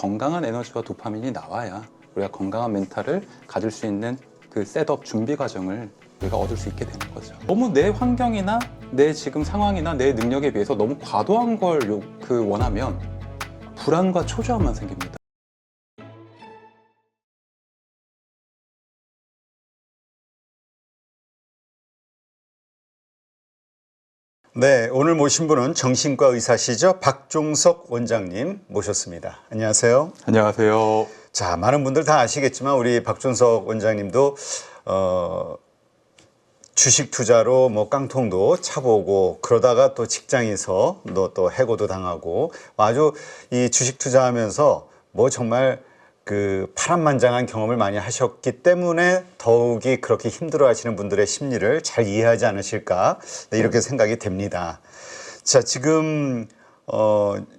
건강한 에너지와 도파민이 나와야 우리가 건강한 멘탈을 가질 수 있는 그 셋업 준비 과정을 우리가 얻을 수 있게 되는 거죠. 너무 내 환경이나 내 지금 상황이나 내 능력에 비해서 너무 과도한 걸 원하면 불안과 초조함만 생깁니다. 네, 오늘 모신 분은 정신과 의사시죠. 박종석 원장님 모셨습니다. 안녕하세요. 안녕하세요. 자, 많은 분들 다 아시겠지만 우리 박종석 원장님도 주식 투자로 뭐 깡통도 차보고 그러다가 또 직장에서 또 해고도 당하고 아주 이 주식 투자하면서 뭐 정말 그 파란만장한 경험을 많이 하셨기 때문에 더욱이 그렇게 힘들어 하시는 분들의 심리를 잘 이해하지 않으실까 이렇게 생각이 됩니다. 자, 지금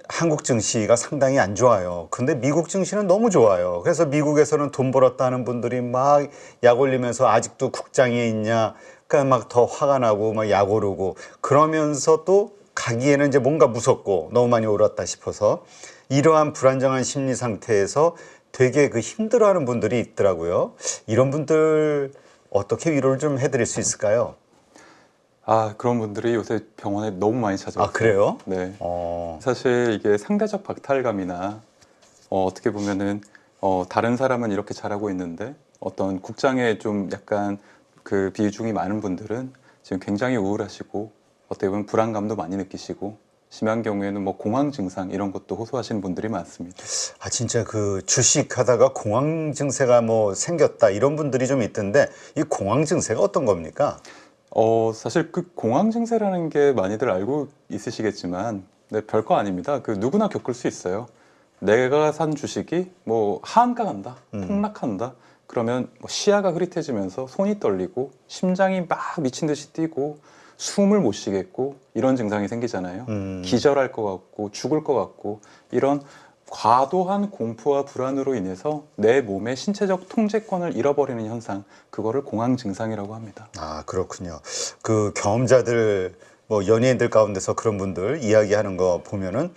한국 증시가 상당히 안 좋아요. 근데 미국 증시는 너무 좋아요. 그래서 미국에서는 돈 벌었다 하는 분들이 막 약 올리면서 아직도 국장에 있냐, 그러니까 막 더 화가 나고 막 약 오르고 그러면서 또 가기에는 이제 뭔가 무섭고 너무 많이 올랐다 싶어서 이러한 불안정한 심리 상태에서 되게 그 힘들어하는 분들이 있더라고요. 이런 분들 어떻게 위로를 좀 해드릴 수 있을까요? 그런 분들이 요새 병원에 너무 많이 찾아오세요. 아, 그래요? 네. 사실 이게 상대적 박탈감이나 어떻게 보면은 다른 사람은 이렇게 잘하고 있는데 어떤 국장에 좀 약간 그 비중이 많은 분들은 지금 굉장히 우울하시고 어떻게 보면 불안감도 많이 느끼시고 심한 경우에는 뭐 공황 증상 이런 것도 호소하시는 분들이 많습니다. 아, 진짜 그 주식 하다가 공황 증세가 뭐 생겼다 이런 분들이 좀 있던데 이 공황 증세가 어떤 겁니까? 사실 그 공황 증세라는 게 많이들 알고 있으시겠지만 네, 별거 아닙니다. 그 누구나 겪을 수 있어요. 내가 산 주식이 뭐 하한가 간다, 폭락한다. 그러면 뭐 시야가 흐릿해지면서 손이 떨리고 심장이 막 미친 듯이 뛰고 숨을 못 쉬겠고 이런 증상이 생기잖아요. 기절할 것 같고 죽을 것 같고 이런 과도한 공포와 불안으로 인해서 내 몸의 신체적 통제권을 잃어버리는 현상, 그거를 공황 증상이라고 합니다. 아, 그렇군요. 그 경험자들 뭐 연예인들 가운데서 그런 분들 이야기하는 거 보면은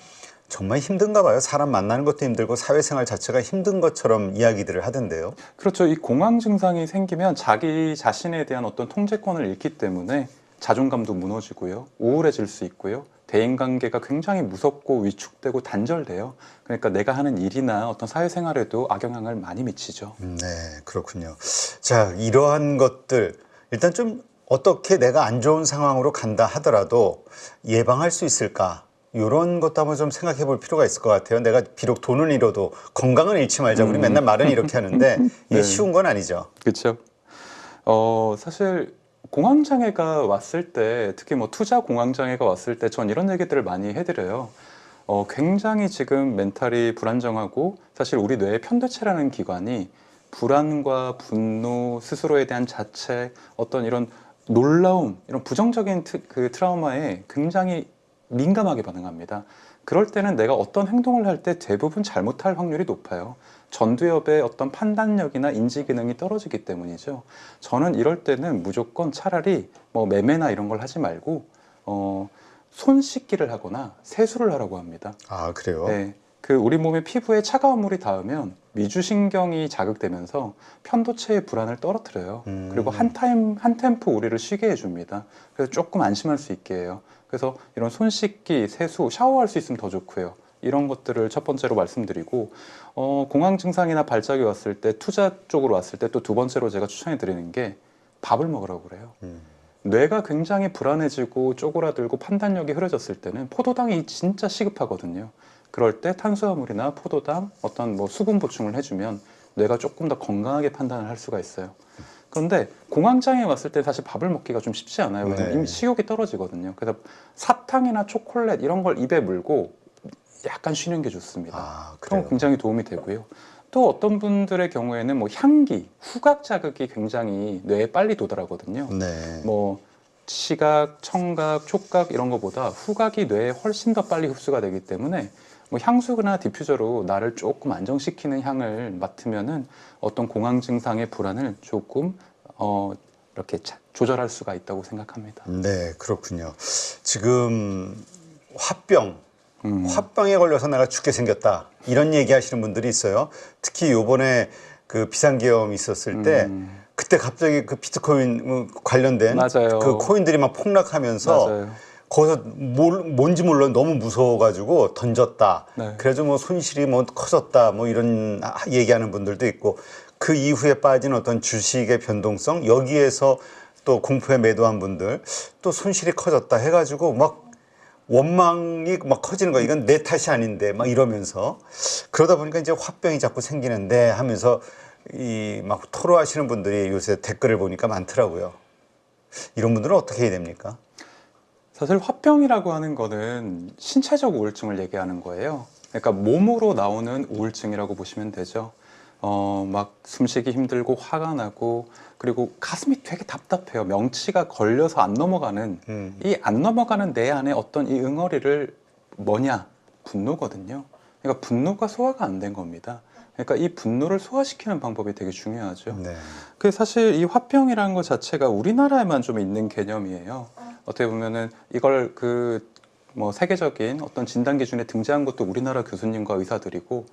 정말 힘든가 봐요. 사람 만나는 것도 힘들고 사회생활 자체가 힘든 것처럼 이야기들을 하던데요. 그렇죠. 이 공황 증상이 생기면 자기 자신에 대한 어떤 통제권을 잃기 때문에 자존감도 무너지고요. 우울해질 수 있고요. 대인관계가 굉장히 무섭고 위축되고 단절돼요. 그러니까 내가 하는 일이나 어떤 사회생활에도 악영향을 많이 미치죠. 네, 그렇군요. 자, 이러한 것들 일단 좀 어떻게 내가 안 좋은 상황으로 간다 하더라도 예방할 수 있을까? 이런 것도 한번 좀 생각해 볼 필요가 있을 것 같아요. 내가 비록 돈은 잃어도 건강은 잃지 말자. 우리 맨날 말은 이렇게 하는데 이게 네. 쉬운 건 아니죠. 그렇죠. 사실 공황장애가 왔을 때, 특히 뭐 투자 공황장애가 왔을 때 전 이런 얘기들을 많이 해드려요. 굉장히 지금 멘탈이 불안정하고 사실 우리 뇌의 편도체라는 기관이 불안과 분노, 스스로에 대한 자책, 어떤 이런 놀라움, 이런 부정적인 그 트라우마에 굉장히 민감하게 반응합니다. 그럴 때는 내가 어떤 행동을 할 때 대부분 잘못할 확률이 높아요. 전두엽의 어떤 판단력이나 인지 기능이 떨어지기 때문이죠. 저는 이럴 때는 무조건 차라리 뭐 매매나 이런 걸 하지 말고 손 씻기를 하거나 세수를 하라고 합니다. 아, 그래요? 네, 그 우리 몸의 피부에 차가운 물이 닿으면 미주신경이 자극되면서 편도체의 불안을 떨어뜨려요. 그리고 한 템포 우리를 쉬게 해줍니다. 그래서 조금 안심할 수 있게 해요. 그래서 이런 손 씻기, 세수, 샤워할 수 있으면 더 좋고요. 이런 것들을 첫 번째로 말씀드리고 공황 증상이나 발작이 왔을 때 투자 쪽으로 왔을 때 또 두 번째로 제가 추천해 드리는 게 밥을 먹으라고 그래요. 뇌가 굉장히 불안해지고 쪼그라들고 판단력이 흐려졌을 때는 포도당이 진짜 시급하거든요. 그럴 때 탄수화물이나 포도당, 어떤 뭐 수분 보충을 해주면 뇌가 조금 더 건강하게 판단을 할 수가 있어요. 그런데 공황장애 왔을 때 사실 밥을 먹기가 좀 쉽지 않아요. 왜냐면 네. 이미 식욕이 떨어지거든요. 그래서 사탕이나 초콜릿 이런 걸 입에 물고 약간 쉬는 게 좋습니다. 아, 그럼 그래요? 굉장히 도움이 되고요. 또 어떤 분들의 경우에는 뭐 향기, 후각 자극이 굉장히 뇌에 빨리 도달하거든요. 네. 뭐 시각, 청각, 촉각 이런 것보다 후각이 뇌에 훨씬 더 빨리 흡수가 되기 때문에 뭐 향수나 디퓨저로 나를 조금 안정시키는 향을 맡으면은 어떤 공황 증상의 불안을 조금 이렇게 조절할 수가 있다고 생각합니다. 네, 그렇군요. 지금 화병 화병에 걸려서 내가 죽게 생겼다. 이런 얘기 하시는 분들이 있어요. 특히 요번에 그 비상계엄이 있었을 때 그때 갑자기 그 비트코인 관련된 맞아요. 그 코인들이 막 폭락하면서 맞아요. 거기서 뭔지 몰라 너무 무서워가지고 던졌다. 네. 그래서 뭐 손실이 뭐 커졌다. 뭐 이런 얘기하는 분들도 있고 그 이후에 빠진 어떤 주식의 변동성 여기에서 또 공포에 매도한 분들 또 손실이 커졌다 해가지고 막 원망이 막 커지는 거야. 이건 내 탓이 아닌데 막 이러면서 그러다 보니까 이제 화병이 자꾸 생기는데 하면서 이 막 토로하시는 분들이 요새 댓글을 보니까 많더라고요. 이런 분들은 어떻게 해야 됩니까? 사실 화병이라고 하는 거는 신체적 우울증을 얘기하는 거예요. 그러니까 몸으로 나오는 우울증이라고 보시면 되죠. 막 숨쉬기 힘들고 화가 나고 그리고 가슴이 되게 답답해요. 명치가 걸려서 안 넘어가는 이 안 넘어가는 내 안에 어떤 이 응어리를 뭐냐? 분노거든요. 그러니까 분노가 소화가 안 된 겁니다. 그러니까 이 분노를 소화시키는 방법이 되게 중요하죠. 네. 그 사실 이 화병이라는 것 자체가 우리나라에만 좀 있는 개념이에요. 어떻게 보면은 이걸 그 뭐 세계적인 어떤 진단 기준에 등재한 것도 우리나라 교수님과 의사들이고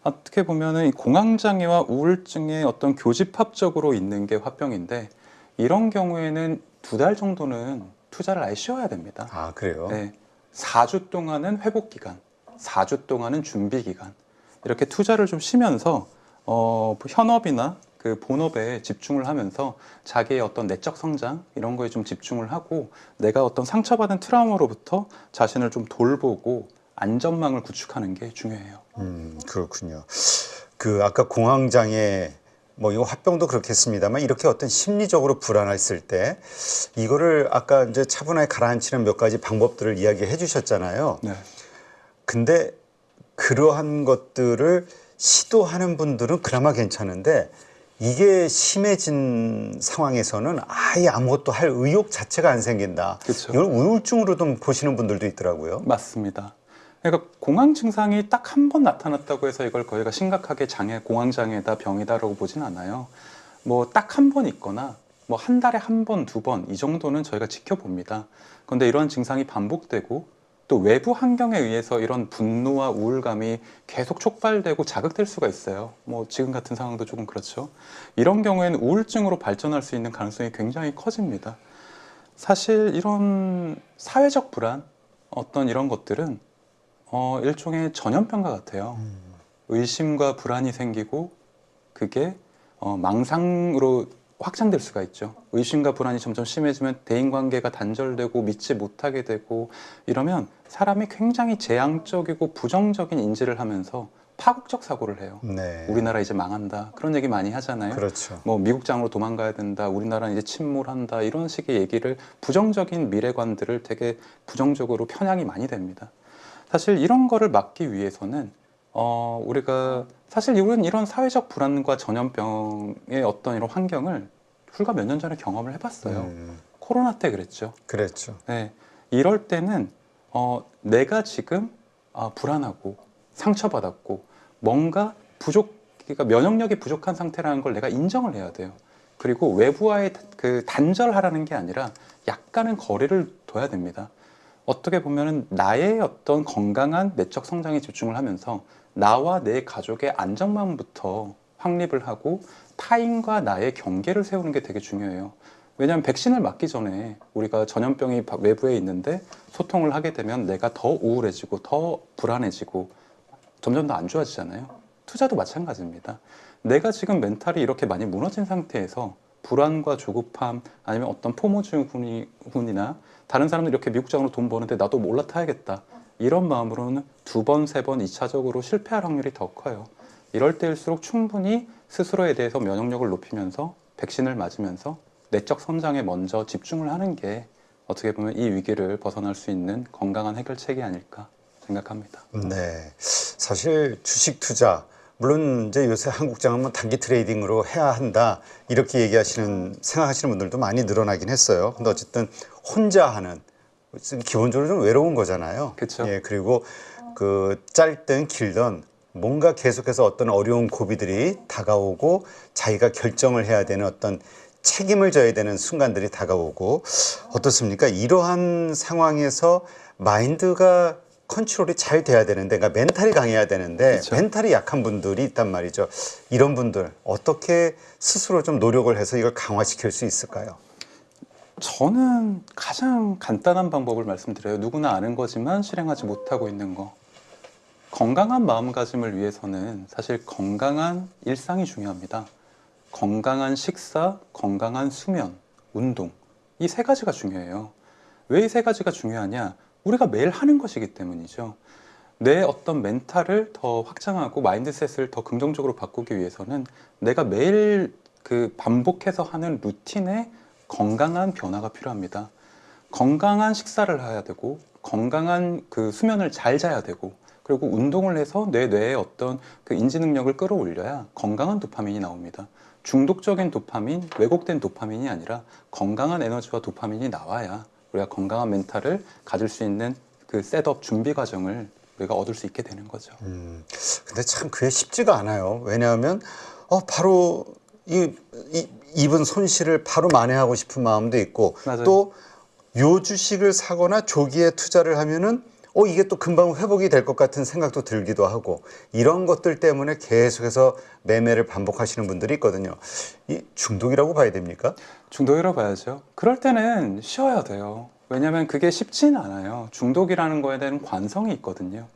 어떻게 보면은 이 공황장애와 우울증의 어떤 교집합적으로 있는 게 화병인데 이런 경우에는 2달 정도는 투자를 아예 쉬어야 됩니다. 아, 그래요? 네. 4주 동안은 회복 기간, 4주 동안은 준비 기간. 이렇게 투자를 좀 쉬면서 현업이나 그 본업에 집중을 하면서 자기의 어떤 내적 성장 이런 거에 좀 집중을 하고 내가 어떤 상처받은 트라우마로부터 자신을 좀 돌보고 안전망을 구축하는 게 중요해요. 그렇군요. 그 아까 공황장애 뭐 이거 화병도 그렇겠습니다만 이렇게 어떤 심리적으로 불안했을 때 이거를 아까 이제 차분하게 가라앉히는 몇 가지 방법들을 이야기해 주셨잖아요. 네. 근데 그러한 것들을 시도하는 분들은 그나마 괜찮은데 이게 심해진 상황에서는 아예 아무것도 할 의욕 자체가 안 생긴다. 그쵸. 이걸 우울증으로도 보시는 분들도 있더라고요. 맞습니다. 그러니까 공황 증상이 딱 한 번 나타났다고 해서 이걸 저희가 심각하게 공황장애다 병이다라고 보진 않아요. 뭐 딱 한 번 있거나 뭐 한 달에 한 번, 2번 이 정도는 저희가 지켜봅니다. 그런데 이런 증상이 반복되고 또 외부 환경에 의해서 이런 분노와 우울감이 계속 촉발되고 자극될 수가 있어요. 뭐 지금 같은 상황도 조금 그렇죠. 이런 경우에는 우울증으로 발전할 수 있는 가능성이 굉장히 커집니다. 사실 이런 사회적 불안, 어떤 이런 것들은 일종의 전염병과 같아요. 의심과 불안이 생기고 그게 망상으로 확장될 수가 있죠. 의심과 불안이 점점 심해지면 대인관계가 단절되고 믿지 못하게 되고 이러면 사람이 굉장히 재앙적이고 부정적인 인지를 하면서 파국적 사고를 해요. 네. 우리나라 이제 망한다. 그런 얘기 많이 하잖아요. 그렇죠. 뭐 미국장으로 도망가야 된다. 우리나라는 이제 침몰한다. 이런 식의 얘기를 부정적인 미래관들을 되게 부정적으로 편향이 많이 됩니다. 사실 이런 거를 막기 위해서는 우리가 사실 우리는 이런 사회적 불안과 전염병의 어떤 이런 환경을 불과 몇 년 전에 경험을 해봤어요. 코로나 때 그랬죠. 그랬죠. 네, 이럴 때는 내가 지금 불안하고 상처받았고 뭔가 그러니까 면역력이 부족한 상태라는 걸 내가 인정을 해야 돼요. 그리고 외부와의 그 단절하라는 게 아니라 약간은 거리를 둬야 됩니다. 어떻게 보면은 나의 어떤 건강한 내적 성장에 집중을 하면서 나와 내 가족의 안정망부터 확립을 하고 타인과 나의 경계를 세우는 게 되게 중요해요. 왜냐하면 백신을 맞기 전에 우리가 전염병이 외부에 있는데 소통을 하게 되면 내가 더 우울해지고 더 불안해지고 점점 더 안 좋아지잖아요. 투자도 마찬가지입니다. 내가 지금 멘탈이 이렇게 많이 무너진 상태에서 불안과 조급함 아니면 어떤 포모증후군이나 다른 사람들이 이렇게 미국장으로 돈 버는데 나도 올라타야겠다. 이런 마음으로는 2번, 3번, 2차적으로 실패할 확률이 더 커요. 이럴 때일수록 충분히 스스로에 대해서 면역력을 높이면서 백신을 맞으면서 내적 성장에 먼저 집중을 하는 게 어떻게 보면 이 위기를 벗어날 수 있는 건강한 해결책이 아닐까 생각합니다. 네. 사실 주식 투자, 물론 이제 요새 한국장은 뭐 단기 트레이딩으로 해야 한다 이렇게 생각하시는 분들도 많이 늘어나긴 했어요. 근데 어쨌든 혼자 하는 기본적으로 좀 외로운 거잖아요. 그렇죠. 예, 그리고 그 짧든 길든 뭔가 계속해서 어떤 어려운 고비들이 다가오고 자기가 결정을 해야 되는 어떤 책임을 져야 되는 순간들이 다가오고 어떻습니까? 이러한 상황에서 마인드가 컨트롤이 잘 돼야 되는데, 그러니까 멘탈이 강해야 되는데 그쵸. 멘탈이 약한 분들이 있단 말이죠. 이런 분들 어떻게 스스로 좀 노력을 해서 이걸 강화시킬 수 있을까요? 저는 가장 간단한 방법을 말씀드려요. 누구나 아는 거지만 실행하지 못하고 있는 거. 건강한 마음가짐을 위해서는 사실 건강한 일상이 중요합니다. 건강한 식사, 건강한 수면, 운동. 이 세 가지가 중요해요. 왜 이 세 가지가 중요하냐? 우리가 매일 하는 것이기 때문이죠. 내 어떤 멘탈을 더 확장하고 마인드셋을 더 긍정적으로 바꾸기 위해서는 내가 매일 그 반복해서 하는 루틴에 건강한 변화가 필요합니다. 건강한 식사를 해야 되고 건강한 그 수면을 잘 자야 되고 그리고 운동을 해서 내 뇌의 어떤 그 인지 능력을 끌어올려야 건강한 도파민이 나옵니다. 중독적인 도파민, 왜곡된 도파민이 아니라 건강한 에너지와 도파민이 나와야 우리가 건강한 멘탈을 가질 수 있는 그 셋업 준비 과정을 우리가 얻을 수 있게 되는 거죠. 근데 참 그게 쉽지가 않아요. 왜냐하면 바로 입은 손실을 바로 만회하고 싶은 마음도 있고, 맞아요. 또 요 주식을 사거나 조기에 투자를 하면은 이게 또 금방 회복이 될 것 같은 생각도 들기도 하고, 이런 것들 때문에 계속해서 매매를 반복하시는 분들이 있거든요. 이 중독이라고 봐야 됩니까? 중독이라고 봐야죠. 그럴 때는 쉬어야 돼요. 왜냐하면 그게 쉽지는 않아요. 중독이라는 거에 대한 관성이 있거든요.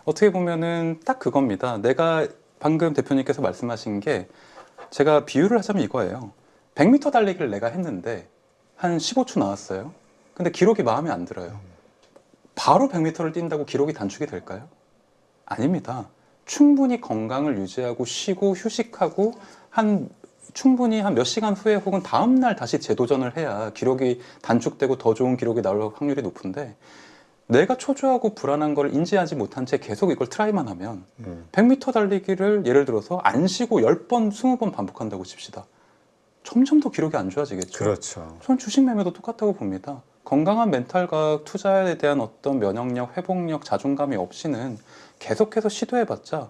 어떻게 보면은 딱 그겁니다. 내가 방금 대표님께서 말씀하신 게 제가 비유를 하자면 이거예요. 100m 달리기를 내가 했는데 한 15초 나왔어요. 근데 기록이 마음에 안 들어요. 바로 100m를 뛴다고 기록이 단축이 될까요? 아닙니다. 충분히 건강을 유지하고 쉬고 휴식하고 충분히 한 몇 시간 후에 혹은 다음 날 다시 재도전을 해야 기록이 단축되고 더 좋은 기록이 나올 확률이 높은데, 내가 초조하고 불안한 걸 인지하지 못한 채 계속 이걸 트라이만 하면 100m 달리기를 예를 들어서 안 쉬고 10번, 20번 반복한다고 칩시다. 점점 더 기록이 안 좋아지겠죠. 그렇죠. 전 주식 매매도 똑같다고 봅니다. 건강한 멘탈과 투자에 대한 어떤 면역력, 회복력, 자존감이 없이는 계속해서 시도해봤자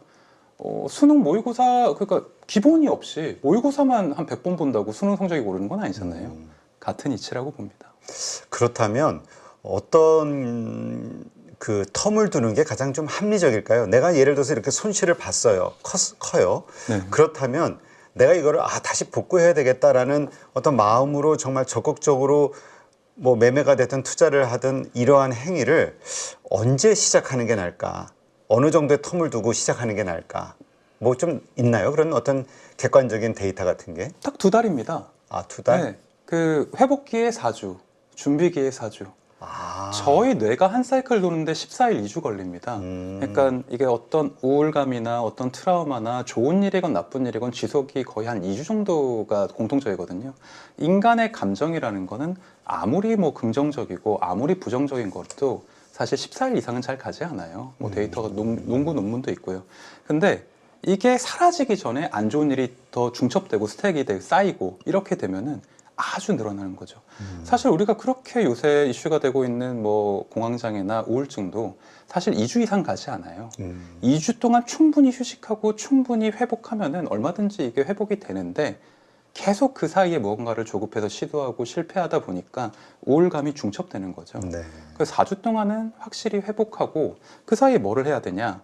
수능 모의고사, 그러니까 기본이 없이 모의고사만 한 100번 본다고 수능 성적이 오르는 건 아니잖아요. 같은 이치라고 봅니다. 그렇다면 어떤 그 텀을 두는 게 가장 좀 합리적일까요? 내가 예를 들어서 이렇게 손실을 봤어요. 커요. 네. 그렇다면 내가 이거를 다시 복구해야 되겠다라는 어떤 마음으로 정말 적극적으로 뭐 매매가 됐든 투자를 하든 이러한 행위를 언제 시작하는 게 나을까? 어느 정도의 텀을 두고 시작하는 게 나을까? 뭐 좀 있나요? 그런 어떤 객관적인 데이터 같은 게? 딱 2달입니다. 2달? 네. 그 회복기에 4주, 준비기에 4주. 아. 저희 뇌가 한 사이클 도는데 14일, 2주 걸립니다. 그러니까 이게 어떤 우울감이나 어떤 트라우마나 좋은 일이건 나쁜 일이건 지속이 거의 한 2주 정도가 공통적이거든요. 인간의 감정이라는 거는 아무리 뭐 긍정적이고 아무리 부정적인 것도 사실 14일 이상은 잘 가지 않아요. 뭐 데이터가 농구 논문도 있고요. 근데 이게 사라지기 전에 안 좋은 일이 더 중첩되고 스택이 되고 쌓이고 이렇게 되면은 아주 늘어나는 거죠. 사실 우리가 그렇게 요새 이슈가 되고 있는 뭐 공황장애나 우울증도 사실 2주 이상 가지 않아요. 2주 동안 충분히 휴식하고 충분히 회복하면은 얼마든지 이게 회복이 되는데, 계속 그 사이에 무언가를 조급해서 시도하고 실패하다 보니까 우울감이 중첩되는 거죠. 네. 그래서 4주 동안은 확실히 회복하고 그 사이에 뭐를 해야 되냐?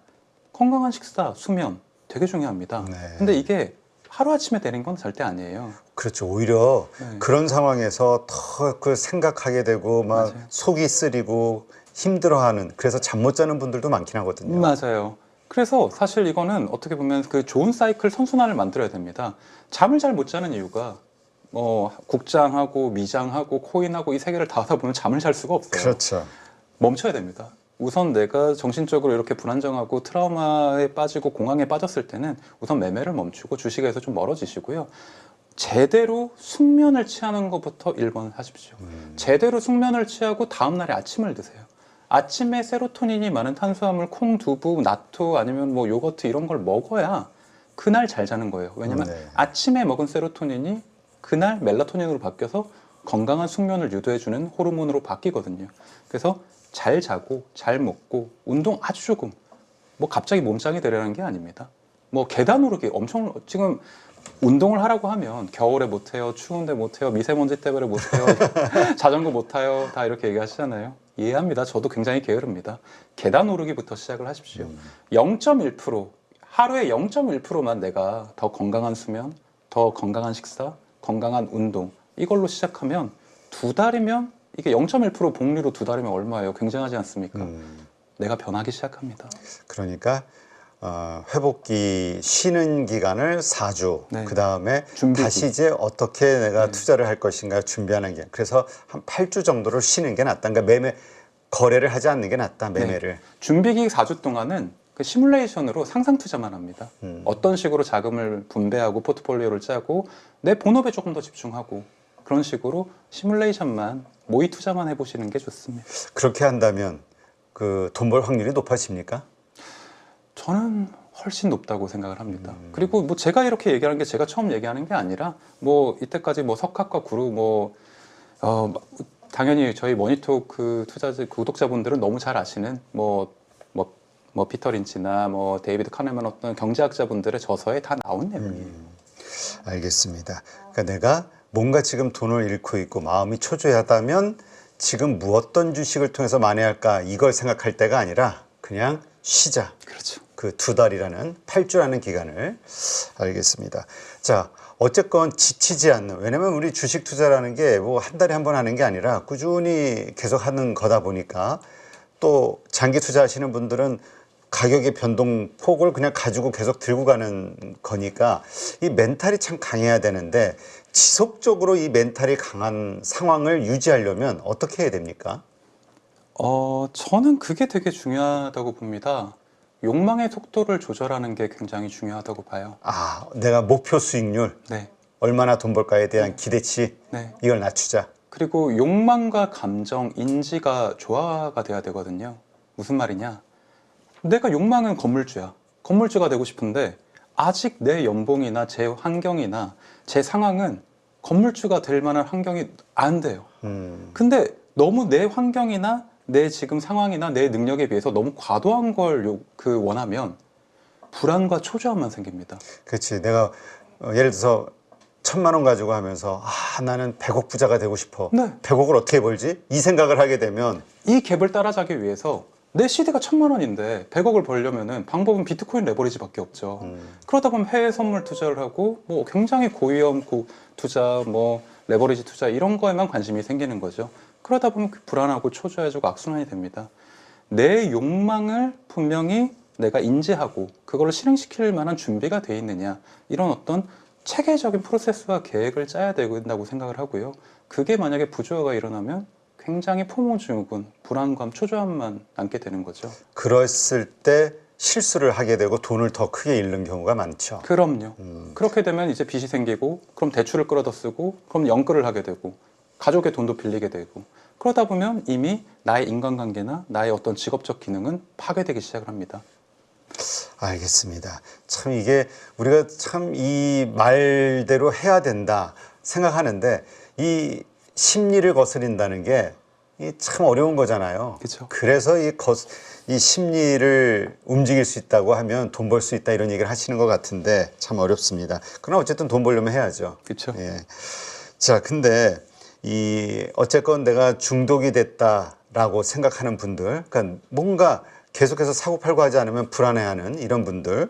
건강한 식사, 수면 되게 중요합니다. 네. 근데 이게 하루아침에 되는 건 절대 아니에요. 그렇죠. 오히려 네. 그런 상황에서 더 그 생각하게 되고 막 맞아요. 속이 쓰리고 힘들어하는, 그래서 잠 못 자는 분들도 많긴 하거든요. 맞아요. 그래서 사실 이거는 어떻게 보면 그 좋은 사이클 선순환을 만들어야 됩니다. 잠을 잘 못 자는 이유가 국장하고 미장하고 코인하고 이 세 개를 다 하다 보면 잠을 잘 수가 없어요. 그렇죠. 멈춰야 됩니다. 우선 내가 정신적으로 이렇게 불안정하고 트라우마에 빠지고 공황에 빠졌을 때는 우선 매매를 멈추고 주식에서 좀 멀어지시고요. 제대로 숙면을 취하는 것부터 1번 하십시오. 제대로 숙면을 취하고 다음날에 아침을 드세요. 아침에 세로토닌이 많은 탄수화물, 콩, 두부, 나토 아니면 뭐 요거트 이런 걸 먹어야 그날 잘 자는 거예요. 왜냐면 네. 아침에 먹은 세로토닌이 그날 멜라토닌으로 바뀌어서 건강한 숙면을 유도해주는 호르몬으로 바뀌거든요. 그래서 잘 자고 잘 먹고 운동 아주 조금, 뭐 갑자기 몸짱이 되려는 게 아닙니다. 뭐 계단 오르기 엄청 지금 운동을 하라고 하면 겨울에 못 해요, 추운데 못 해요, 미세먼지 때문에 못 해요, 자전거 못 타요, 다 이렇게 얘기하시잖아요. 이해합니다. 저도 굉장히 게으릅니다. 계단 오르기부터 시작을 하십시오. 0.1% 하루에 0.1%만 내가 더 건강한 수면, 더 건강한 식사, 건강한 운동 이걸로 시작하면 2달이면 이게 0.1% 복리로 2달이면 얼마예요? 굉장하지 않습니까? 내가 변하기 시작합니다. 그러니까 회복기 쉬는 기간을 4주, 네. 그 다음에 준비기. 다시 이제 어떻게 내가 투자를 할 것인가 준비하는 게, 그래서 한 8주 정도를 쉬는 게 낫다. 그러니까 매매 거래를 하지 않는 게 낫다. 매매를. 준비기 4주 동안은 그 시뮬레이션으로 상상 투자만 합니다. 어떤 식으로 자금을 분배하고 포트폴리오를 짜고 내 본업에 조금 더 집중하고 그런 식으로 시뮬레이션만 모의 투자만 해보시는 게 좋습니다. 그렇게 한다면 그 돈 벌 확률이 높아집니까? 저는 훨씬 높다고 생각을 합니다. 그리고 뭐 제가 이렇게 얘기하는 게 제가 처음 얘기하는 게 아니라 뭐 이때까지 뭐 석학과 구루 당연히 저희 머니토크 투자자 구독자분들은 너무 잘 아시는 뭐 피터 린치나 뭐 데이비드 카네만 어떤 경제학자분들의 저서에 다 나온 내용이에요. 알겠습니다. 그러니까 내가 뭔가 지금 돈을 잃고 있고 마음이 초조하다면 지금 어떤 주식을 통해서 만회할까 이걸 생각할 때가 아니라 그냥 쉬자. 그렇죠. 그 2달이라는 8주라는 기간을. 알겠습니다. 자, 어쨌건 지치지 않는, 왜냐면 우리 주식 투자라는 게 뭐 한 달에 한 번 하는 게 아니라 꾸준히 계속 하는 거다 보니까, 또 장기 투자하시는 분들은 가격의 변동폭을 그냥 가지고 계속 들고 가는 거니까 이 멘탈이 참 강해야 되는데, 지속적으로 이 멘탈이 강한 상황을 유지하려면 어떻게 해야 됩니까? 저는 그게 되게 중요하다고 봅니다. 욕망의 속도를 조절하는 게 굉장히 중요하다고 봐요. 아, 내가 목표 수익률, 네. 얼마나 돈 벌까에 대한 기대치, 네. 이걸 낮추자. 그리고 욕망과 감정, 인지가 조화가 돼야 되거든요. 무슨 말이냐? 내가 욕망은 건물주야. 건물주가 되고 싶은데 아직 내 연봉이나 제 환경이나 제 상황은 건물주가 될 만한 환경이 안 돼요. 근데 너무 내 환경이나 내 지금 상황이나 내 능력에 비해서 너무 과도한 걸 원하면 불안과 초조함만 생깁니다. 그렇지. 내가 예를 들어서 1,000만 원 가지고 하면서 나는 100억 부자가 되고 싶어. 네. 100억을 어떻게 벌지? 이 생각을 하게 되면 이 갭을 따라잡기 위해서 내 시대가 1,000만 원인데 100억을 벌려면은 방법은 비트코인 레버리지밖에 없죠. 그러다 보면 해외 선물 투자를 하고 뭐 굉장히 고위험 투자, 뭐 레버리지 투자 이런 거에만 관심이 생기는 거죠. 그러다 보면 불안하고 초조해지고 악순환이 됩니다. 내 욕망을 분명히 내가 인지하고 그걸 실행시킬 만한 준비가 돼 있느냐, 이런 어떤 체계적인 프로세스와 계획을 짜야 된다고 생각을 하고요. 그게 만약에 부조화가 일어나면 굉장히 포모증후군, 불안감, 초조함만 남게 되는 거죠. 그랬을 때 실수를 하게 되고 돈을 더 크게 잃는 경우가 많죠. 그럼요. 그렇게 되면 이제 빚이 생기고, 그럼 대출을 끌어다 쓰고, 그럼 연끌을 하게 되고, 가족의 돈도 빌리게 되고, 그러다 보면 이미 나의 인간관계나 나의 어떤 직업적 기능은 파괴되기 시작을 합니다. 알겠습니다. 참 이게 우리가 참 이 말대로 해야 된다 생각하는데, 이 심리를 거스린다는 게 참 어려운 거잖아요. 그쵸. 그래서 이 심리를 움직일 수 있다고 하면 돈 벌 수 있다 이런 얘기를 하시는 것 같은데 참 어렵습니다. 그러나 어쨌든 돈 벌려면 해야죠. 그렇죠. 예. 자, 근데 어쨌건 내가 중독이 됐다라고 생각하는 분들, 그러니까 뭔가 계속해서 사고 팔고 하지 않으면 불안해하는 이런 분들,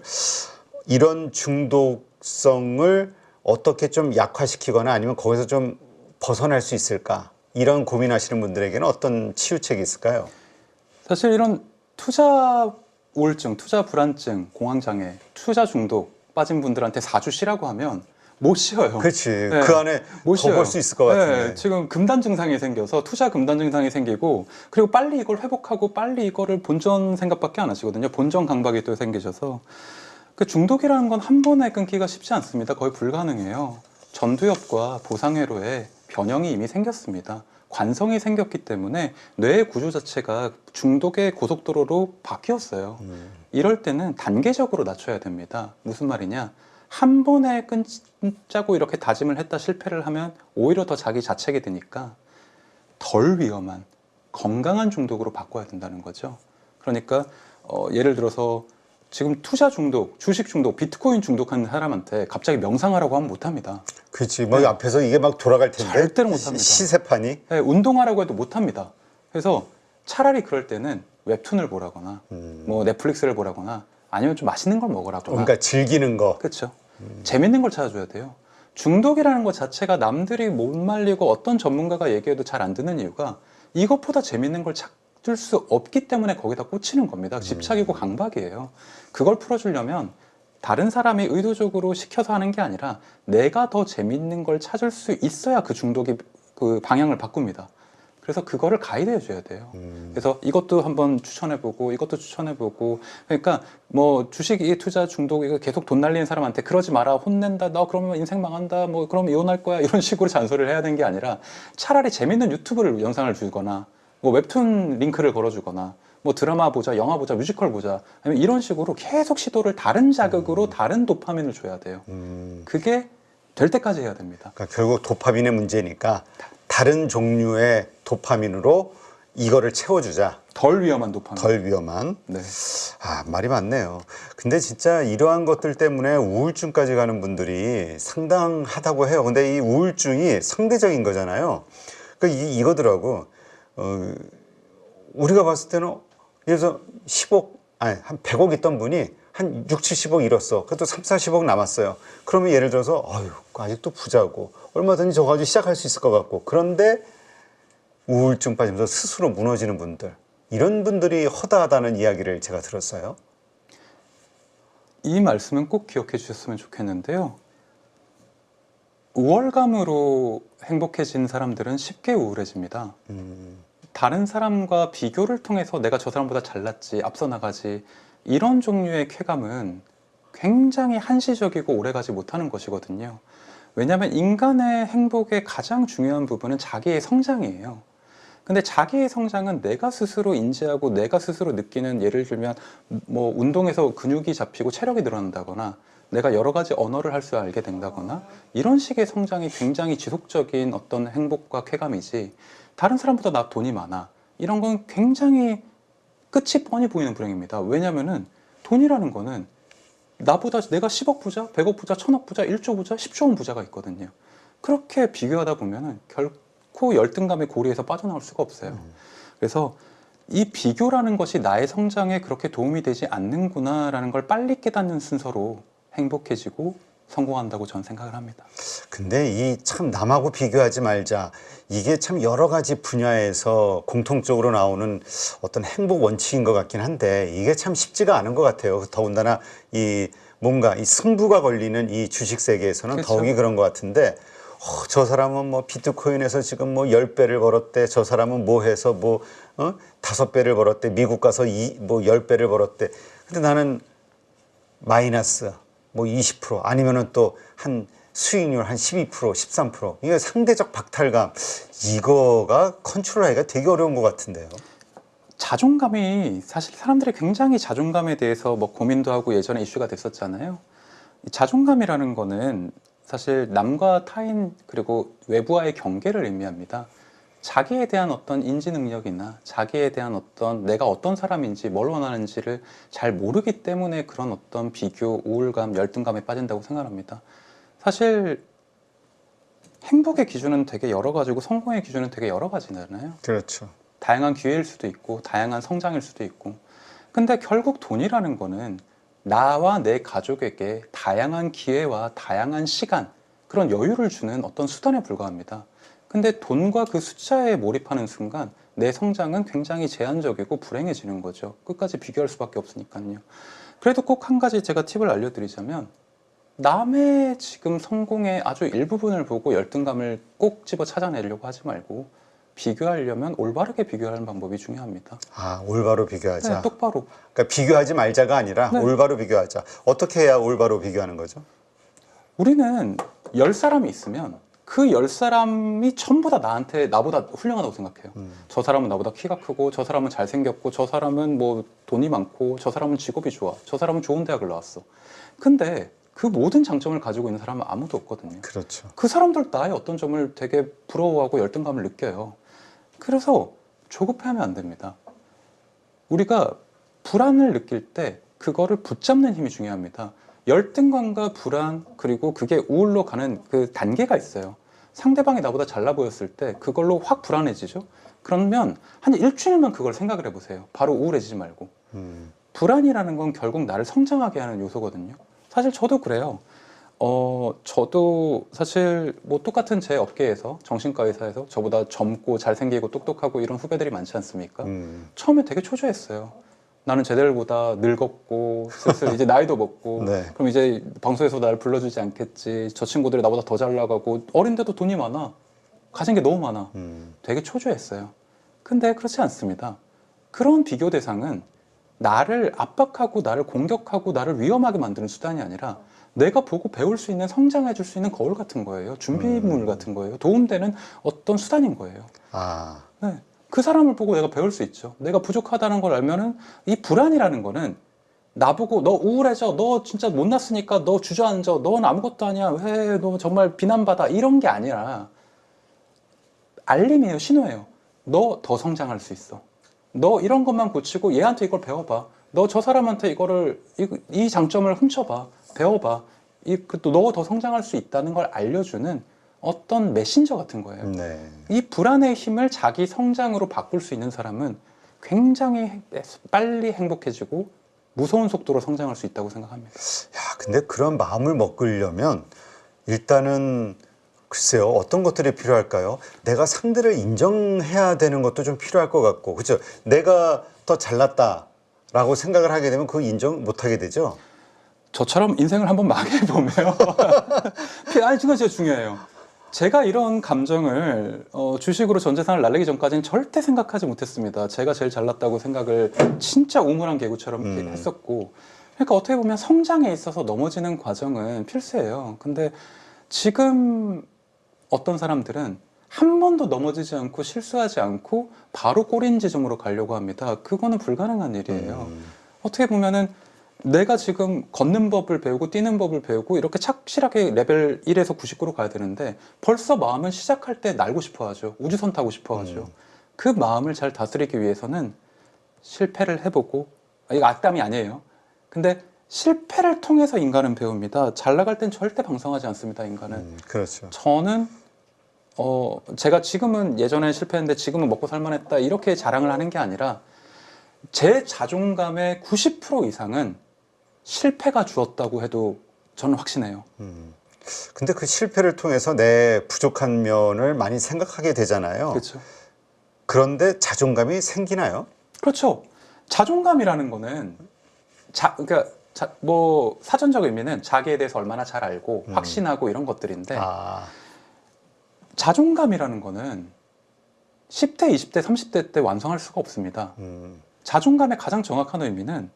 이런 중독성을 어떻게 좀 약화시키거나 아니면 거기서 좀 벗어날 수 있을까? 이런 고민하시는 분들에게는 어떤 치유책이 있을까요? 사실 이런 투자 우울증, 투자 불안증, 공황장애, 투자 중독 빠진 분들한테 4주 쉬라고 하면 못 쉬어요. 그렇지. 네, 그 안에 못 더 쉬어요. 벌 수 있을 것 같은데. 네, 지금 금단 증상이 생겨서 투자 금단 증상이 생기고, 그리고 빨리 이걸 회복하고 빨리 이거를 본전 생각밖에 안 하시거든요. 본전 강박이 또 생기셔서. 그 중독이라는 건 한 번에 끊기가 쉽지 않습니다. 거의 불가능해요. 전두엽과 보상회로에 변형이 이미 생겼습니다. 관성이 생겼기 때문에 뇌의 구조 자체가 중독의 고속도로로 바뀌었어요. 이럴 때는 단계적으로 낮춰야 됩니다. 무슨 말이냐? 한 번에 끊자고 이렇게 다짐을 했다 실패를 하면 오히려 더 자기 자책이 되니까 덜 위험한 건강한 중독으로 바꿔야 된다는 거죠. 그러니까 예를 들어서 지금 투자 중독, 주식 중독, 비트코인 중독한 사람한테 갑자기 명상하라고 하면 못합니다. 그렇지. 뭐 앞에서 이게 막 돌아갈 텐데 절대로 못합니다. 시세판이. 네, 운동하라고 해도 못합니다. 그래서 차라리 그럴 때는 웹툰을 보라거나 뭐 넷플릭스를 보라거나 아니면 좀 맛있는 걸 먹으라거나. 그러니까 즐기는 거. 그렇죠. 재밌는 걸 찾아줘야 돼요. 중독이라는 것 자체가 남들이 못 말리고 어떤 전문가가 얘기해도 잘 안 듣는 이유가 이것보다 재밌는 걸 찾을 수 없기 때문에 거기다 꽂히는 겁니다. 집착이고 강박이에요. 그걸 풀어주려면 다른 사람이 의도적으로 시켜서 하는 게 아니라 내가 더 재밌는 걸 찾을 수 있어야 그 중독이 그 방향을 바꿉니다. 그래서 그거를 가이드해 줘야 돼요. 그래서 이것도 한번 추천해보고 이것도 추천해보고 그러니까 뭐 주식 투자 중독 이거 계속 돈 날리는 사람한테 그러지 마라 혼낸다 너 그러면 인생 망한다 뭐 그럼 이혼할 거야 이런 식으로 잔소리를 해야 되는 게 아니라 차라리 재밌는 유튜브를 영상을 주거나 뭐 웹툰 링크를 걸어주거나 뭐 드라마 보자 영화 보자 뮤지컬 보자 아니면 이런 식으로 계속 시도를 다른 자극으로 다른 도파민을 줘야 돼요. 그게 될 때까지 해야 됩니다. 그러니까 결국 도파민의 문제니까 다른 종류의 도파민으로 이거를 채워주자. 덜 위험한 도파민. 덜 위험한. 네. 아, 말이 많네요. 근데 진짜 이러한 것들 때문에 우울증까지 가는 분들이 상당하다고 해요. 근데 이 우울증이 상대적인 거잖아요. 그러니까 이거더라고. 우리가 봤을 때는 예를 들어서 10억, 아니, 한 100억 있던 분이 한 6, 70억 잃었어. 그래도 3, 40억 남았어요. 그러면 예를 들어서, 아유, 아직도 부자고, 얼마든지 저거 가지고 시작할 수 있을 것 같고. 그런데 우울증 빠지면서 스스로 무너지는 분들, 이런 분들이 허다하다는 이야기를 제가 들었어요. 이 말씀은 꼭 기억해 주셨으면 좋겠는데요. 우월감으로 행복해진 사람들은 쉽게 우울해집니다. 다른 사람과 비교를 통해서 내가 저 사람보다 잘났지, 앞서 나가지, 이런 종류의 쾌감은 굉장히 한시적이고 오래가지 못하는 것이거든요. 왜냐하면 인간의 행복의 가장 중요한 부분은 자기의 성장이에요. 근데 자기의 성장은 내가 스스로 인지하고 내가 스스로 느끼는, 예를 들면 뭐 운동에서 근육이 잡히고 체력이 늘어난다거나 내가 여러 가지 언어를 할 줄 알게 된다거나 이런 식의 성장이 굉장히 지속적인 어떤 행복과 쾌감이지, 다른 사람보다 나 돈이 많아 이런 건 굉장히 끝이 뻔히 보이는 불행입니다. 왜냐면은 돈이라는 거는 나보다 내가 10억 부자, 100억 부자, 1000억 부자, 1조 부자, 10조 원 부자가 있거든요. 그렇게 비교하다 보면은 결코 열등감의 고리에서 빠져나올 수가 없어요. 그래서 이 비교라는 것이 나의 성장에 그렇게 도움이 되지 않는구나라는 걸 빨리 깨닫는 순서로 행복해지고 성공한다고 저는 생각을 합니다. 근데 이 참 남하고 비교하지 말자, 이게 참 여러 가지 분야에서 공통적으로 나오는 어떤 행복 원칙인 것 같긴 한데 이게 참 쉽지가 않은 것 같아요. 더군다나 이 뭔가 이 승부가 걸리는 이 주식 세계에서는 그렇죠. 더욱이 그런 것 같은데, 저 사람은 뭐 비트코인에서 지금 뭐 10배를 벌었대, 저 사람은 뭐 해서 뭐 5배를 벌었대, 미국 가서 뭐 10배를 벌었대. 근데 나는 마이너스 뭐 20% 아니면은 또 한 수익률 한 12%, 13%. 이게 상대적 박탈감, 이거가 컨트롤하기가 되게 어려운 것 같은데요. 자존감이, 사실 사람들이 굉장히 자존감에 대해서 뭐 고민도 하고 예전에 이슈가 됐었잖아요. 이 자존감이라는 거는 사실 남과 타인 그리고 외부와의 경계를 의미합니다. 자기에 대한 어떤 인지 능력이나 자기에 대한 어떤 내가 어떤 사람인지 뭘 원하는지를 잘 모르기 때문에 그런 어떤 비교, 우울감, 열등감에 빠진다고 생각합니다. 사실 행복의 기준은 되게 여러 가지고 성공의 기준은 되게 여러 가지잖아요. 그렇죠. 다양한 기회일 수도 있고 다양한 성장일 수도 있고, 근데 결국 돈이라는 거는 나와 내 가족에게 다양한 기회와 다양한 시간, 그런 여유를 주는 어떤 수단에 불과합니다. 근데 돈과 그 숫자에 몰입하는 순간 내 성장은 굉장히 제한적이고 불행해지는 거죠. 끝까지 비교할 수밖에 없으니까요. 그래도 꼭 한 가지 제가 팁을 알려드리자면, 남의 지금 성공의 아주 일부분을 보고 열등감을 꼭 집어 찾아내려고 하지 말고 비교하려면 올바르게 비교하는 방법이 중요합니다. 아, 올바로 비교하자. 네, 똑바로. 그러니까 비교하지 말자가 아니라 네. 올바로 비교하자. 어떻게 해야 올바로 비교하는 거죠? 우리는 10사람이 있으면 그 10사람이 전부 다 나보다 훌륭하다고 생각해요. 저 사람은 나보다 키가 크고, 저 사람은 잘생겼고, 저 사람은 뭐 돈이 많고, 저 사람은 직업이 좋아, 저 사람은 좋은 대학을 나왔어. 근데 그 모든 장점을 가지고 있는 사람은 아무도 없거든요. 그렇죠. 그 사람들 나의 어떤 점을 되게 부러워하고 열등감을 느껴요. 그래서 조급해하면 안 됩니다. 우리가 불안을 느낄 때 그거를 붙잡는 힘이 중요합니다. 열등감과 불안 그리고 그게 우울로 가는 그 단계가 있어요. 상대방이 나보다 잘나 보였을 때 그걸로 확 불안해지죠. 그러면 한 일주일만 그걸 생각을 해보세요. 바로 우울해지지 말고. 불안이라는 건 결국 나를 성장하게 하는 요소거든요. 사실 저도 그래요. 저도 사실 뭐 똑같은 제 업계에서 정신과 의사에서 저보다 젊고 잘생기고 똑똑하고 이런 후배들이 많지 않습니까? 처음에 되게 초조했어요. 나는 쟤들보다 늙었고 슬슬 이제 나이도 먹고 네. 그럼 이제 방송에서 날 불러주지 않겠지. 저 친구들이 나보다 더 잘 나가고 어린데도 돈이 많아. 가진 게 너무 많아. 되게 초조했어요. 근데 그렇지 않습니다. 그런 비교 대상은 나를 압박하고 나를 공격하고 나를 위험하게 만드는 수단이 아니라 내가 보고 배울 수 있는 성장해 줄 수 있는 거울 같은 거예요. 준비물 같은 거예요. 도움되는 어떤 수단인 거예요. 아, 네. 그 사람을 보고 내가 배울 수 있죠. 내가 부족하다는 걸 알면은 이 불안이라는 거는 나보고 너 우울해져, 너 진짜 못났으니까 너 주저앉아, 넌 아무것도 아니야, 왜 너 정말 비난받아 이런 게 아니라 알림이에요, 신호예요. 너 더 성장할 수 있어. 너 이런 것만 고치고 얘한테 이걸 배워봐. 너 저 사람한테 이거를 이 장점을 훔쳐봐, 배워봐. 또 너 더 성장할 수 있다는 걸 알려주는 어떤 메신저 같은 거예요. 네. 이 불안의 힘을 자기 성장으로 바꿀 수 있는 사람은 굉장히 빨리 행복해지고 무서운 속도로 성장할 수 있다고 생각합니다. 야, 근데 그런 마음을 먹으려면 일단은 글쎄요, 어떤 것들이 필요할까요? 내가 상대를 인정해야 되는 것도 좀 필요할 것 같고, 그렇죠? 내가 더 잘났다라고 생각을 하게 되면 그 인정 못 하게 되죠. 저처럼 인생을 한번 망해보면 아니 지금 진짜 중요해요. 제가 이런 감정을 주식으로 전 재산을 날리기 전까지는 절대 생각하지 못했습니다. 제가 제일 잘났다고 생각을 진짜 우물한 개구처럼 했었고, 그러니까 어떻게 보면 성장에 있어서 넘어지는 과정은 필수예요. 근데 지금 어떤 사람들은 한 번도 넘어지지 않고 실수하지 않고 바로 꼬린 지점으로 가려고 합니다. 그거는 불가능한 일이에요. 어떻게 보면은 내가 지금 걷는 법을 배우고 뛰는 법을 배우고 이렇게 착실하게 레벨 1에서 99로 가야 되는데 벌써 마음은 시작할 때 날고 싶어 하죠. 우주선 타고 싶어 하죠. 그 마음을 잘 다스리기 위해서는 실패를 해보고, 이거 악담이 아니에요. 근데 실패를 통해서 인간은 배웁니다. 잘 나갈 땐 절대 방성하지 않습니다, 인간은. 그렇죠. 저는 제가 지금은 예전에 실패했는데 지금은 먹고 살만했다 이렇게 자랑을 하는 게 아니라 제 자존감의 90% 이상은 실패가 주었다고 해도 저는 확신해요. 근데 그 실패를 통해서 내 부족한 면을 많이 생각하게 되잖아요. 그렇죠. 그런데 자존감이 생기나요? 그렇죠. 자존감이라는 거는 그러니까 뭐 사전적 의미는 자기에 대해서 얼마나 잘 알고 확신하고 이런 것들인데 자존감이라는 거는 10대, 20대, 30대 때 완성할 수가 없습니다. 자존감의 가장 정확한 의미는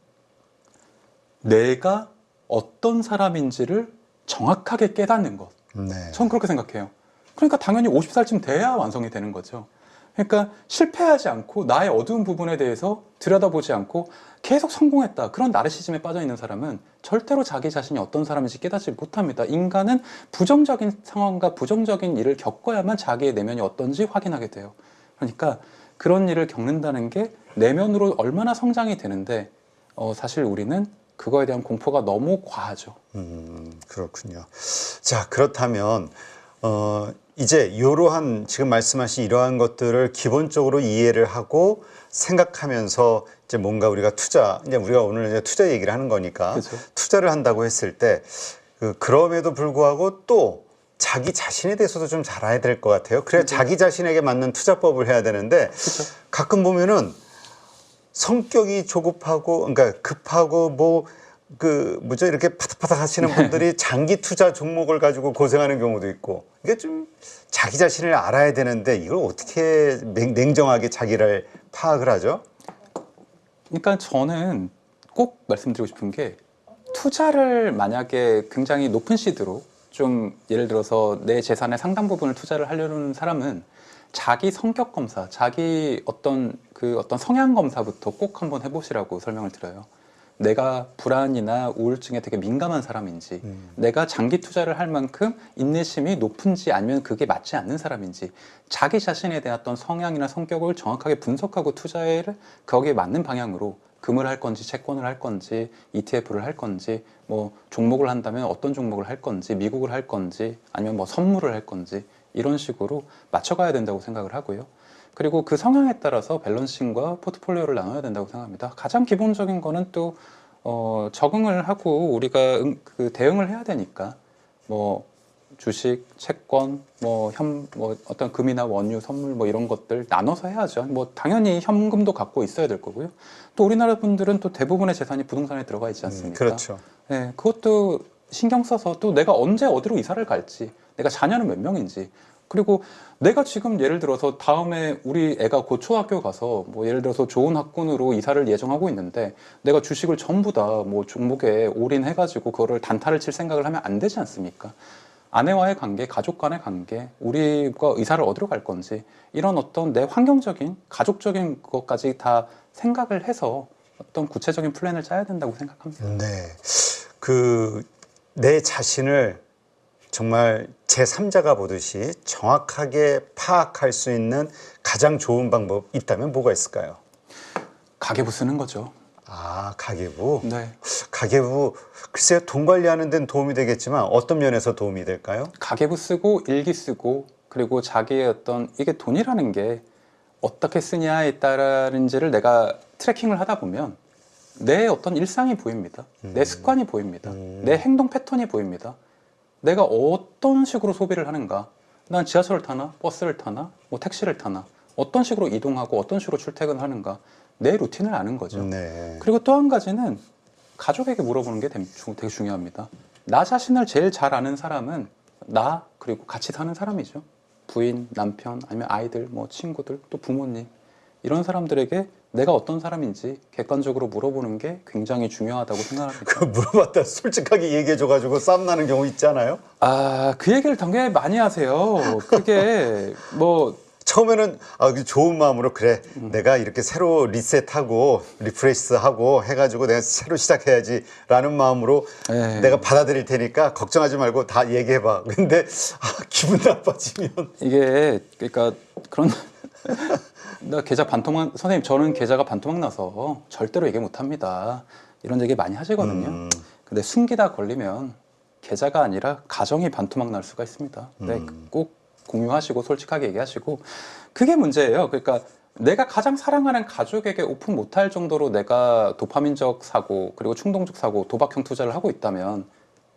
내가 어떤 사람인지를 정확하게 깨닫는 것. 네. 전 그렇게 생각해요. 그러니까 당연히 50살쯤 돼야 완성이 되는 거죠. 그러니까 실패하지 않고 나의 어두운 부분에 대해서 들여다보지 않고 계속 성공했다. 그런 나르시즘에 빠져 있는 사람은 절대로 자기 자신이 어떤 사람인지 깨닫지 못합니다. 인간은 부정적인 상황과 부정적인 일을 겪어야만 자기의 내면이 어떤지 확인하게 돼요. 그러니까 그런 일을 겪는다는 게 내면으로 얼마나 성장이 되는데 사실 우리는 그거에 대한 공포가 너무 과하죠. 그렇군요. 자, 그렇다면 이제 이러한 지금 말씀하신 이러한 것들을 기본적으로 이해를 하고 생각하면서 이제 뭔가 우리가 이제 우리가 오늘 이제 투자 얘기를 하는 거니까 그렇죠. 투자를 한다고 했을 때 그럼에도 불구하고 또 자기 자신에 대해서도 좀 잘 알아야 될 것 같아요. 그래야 자기 자신에게 맞는 투자법을 해야 되는데 그렇죠. 가끔 보면은 성격이 조급하고 그러니까 급하고 뭐죠 이렇게 파닥파닥 하시는 분들이 장기 투자 종목을 가지고 고생하는 경우도 있고 이게 좀 자기 자신을 알아야 되는데 이걸 어떻게 냉정하게 자기를 파악을 하죠? 그러니까 저는 꼭 말씀드리고 싶은 게 투자를 만약에 굉장히 높은 시드로 좀 예를 들어서 내 재산의 상당 부분을 투자를 하려는 사람은 자기 성격 검사, 자기 어떤 성향 검사부터 꼭 한번 해보시라고 설명을 드려요. 내가 불안이나 우울증에 되게 민감한 사람인지, 내가 장기 투자를 할 만큼 인내심이 높은지 아니면 그게 맞지 않는 사람인지, 자기 자신에 대한 어떤 성향이나 성격을 정확하게 분석하고 투자를 거기에 맞는 방향으로 금을 할 건지 채권을 할 건지 ETF를 할 건지 뭐 종목을 한다면 어떤 종목을 할 건지 미국을 할 건지 아니면 뭐 선물을 할 건지 이런 식으로 맞춰가야 된다고 생각을 하고요. 그리고 그 성향에 따라서 밸런싱과 포트폴리오를 나눠야 된다고 생각합니다. 가장 기본적인 거는 또 적응을 하고 우리가 그 대응을 해야 되니까 뭐 주식, 채권, 뭐 어떤 금이나 원유, 선물 뭐 이런 것들 나눠서 해야죠. 뭐 당연히 현금도 갖고 있어야 될 거고요. 또 우리나라 분들은 또 대부분의 재산이 부동산에 들어가 있지 않습니까? 그렇죠. 네, 그것도 신경 써서 또 내가 언제 어디로 이사를 갈지, 내가 자녀는 몇 명인지, 그리고 내가 지금 예를 들어서 다음에 우리 애가 곧 초등학교 가서 뭐 예를 들어서 좋은 학군으로 이사를 예정하고 있는데 내가 주식을 전부 다 뭐 종목에 올인해가지고 그거를 단타를 칠 생각을 하면 안 되지 않습니까? 아내와의 관계, 가족 간의 관계, 우리가 이사를 어디로 갈 건지 이런 어떤 내 환경적인, 가족적인 것까지 다 생각을 해서 어떤 구체적인 플랜을 짜야 된다고 생각합니다. 네. 내 자신을 정말 제3자가 보듯이 정확하게 파악할 수 있는 가장 좋은 방법 있다면 뭐가 있을까요? 가계부 쓰는 거죠. 아, 가계부? 네. 가계부, 글쎄요, 돈 관리하는 데는 도움이 되겠지만 어떤 면에서 도움이 될까요? 가계부 쓰고 일기 쓰고 그리고 자기의 어떤 이게 돈이라는 게 어떻게 쓰냐에 따른지를 내가 트래킹을 하다 보면 내 어떤 일상이 보입니다. 내 습관이 보입니다. 내 행동 패턴이 보입니다. 내가 어떤 식으로 소비를 하는가? 난 지하철을 타나? 버스를 타나? 뭐 택시를 타나? 어떤 식으로 이동하고 어떤 식으로 출퇴근을 하는가? 내 루틴을 아는 거죠. 네. 그리고 또 한 가지는 가족에게 물어보는 게 되게 중요합니다. 나 자신을 제일 잘 아는 사람은 나 그리고 같이 사는 사람이죠. 부인, 남편, 아니면 아이들, 뭐 친구들, 또 부모님 이런 사람들에게 내가 어떤 사람인지 객관적으로 물어보는 게 굉장히 중요하다고 생각합니다. 그 물어봤다 솔직하게 얘기해줘가지고 싸움 나는 경우 있잖아요. 아, 그 얘기를 되게 많이 하세요. 그게 뭐 처음에는 좋은 마음으로 그래 내가 이렇게 새로 리셋하고 리프레시하고 해가지고 내가 새로 시작해야지 라는 마음으로 네. 내가 받아들일 테니까 걱정하지 말고 다 얘기해봐. 근데 기분 나빠지면 이게 그러니까 그런 나 계좌 반토막 선생님 저는 계좌가 반토막 나서 절대로 얘기 못 합니다. 이런 얘기 많이 하시거든요. 근데 숨기다 걸리면 계좌가 아니라 가정이 반토막 날 수가 있습니다. 네, 꼭 공유하시고 솔직하게 얘기하시고 그게 문제예요. 그러니까 내가 가장 사랑하는 가족에게 오픈 못할 정도로 내가 도파민적 사고 그리고 충동적 사고 도박형 투자를 하고 있다면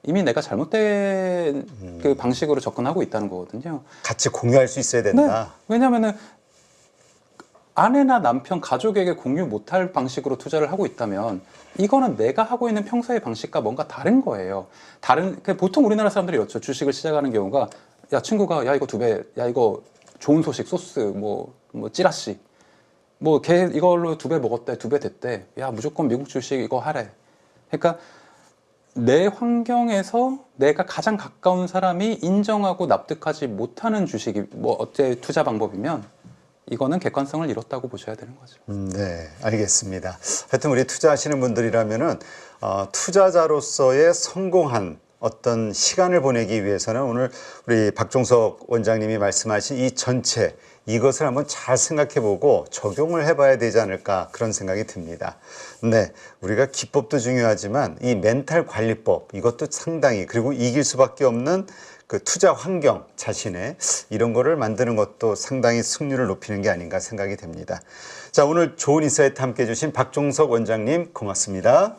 이미 내가 잘못된 그 방식으로 접근하고 있다는 거거든요. 같이 공유할 수 있어야 된다. 네. 왜냐하면은 아내나 남편, 가족에게 공유 못할 방식으로 투자를 하고 있다면 이거는 내가 하고 있는 평소의 방식과 뭔가 다른 거예요. 보통 우리나라 사람들이 이렇죠. 주식을 시작하는 경우가 야 친구가 야 이거 2배, 야 이거 좋은 소식 소스 뭐 찌라시 뭐 걔 이걸로 2배 먹었대, 2배 됐대. 야 무조건 미국 주식 이거 하래. 그러니까 내 환경에서 내가 가장 가까운 사람이 인정하고 납득하지 못하는 주식이 뭐 어째 투자 방법이면 이거는 객관성을 잃었다고 보셔야 되는 거죠. 네, 알겠습니다. 하여튼 우리 투자하시는 분들이라면은 투자자로서의 성공한 어떤 시간을 보내기 위해서는 오늘 우리 박종석 원장님이 말씀하신 이 전체 이것을 한번 잘 생각해보고 적용을 해봐야 되지 않을까 그런 생각이 듭니다. 네, 우리가 기법도 중요하지만 이 멘탈 관리법 이것도 상당히 그리고 이길 수밖에 없는 그 투자 환경 자신의 이런 거를 만드는 것도 상당히 승률을 높이는 게 아닌가 생각이 됩니다. 자, 오늘 좋은 인사이트 함께 해주신 박종석 원장님 고맙습니다.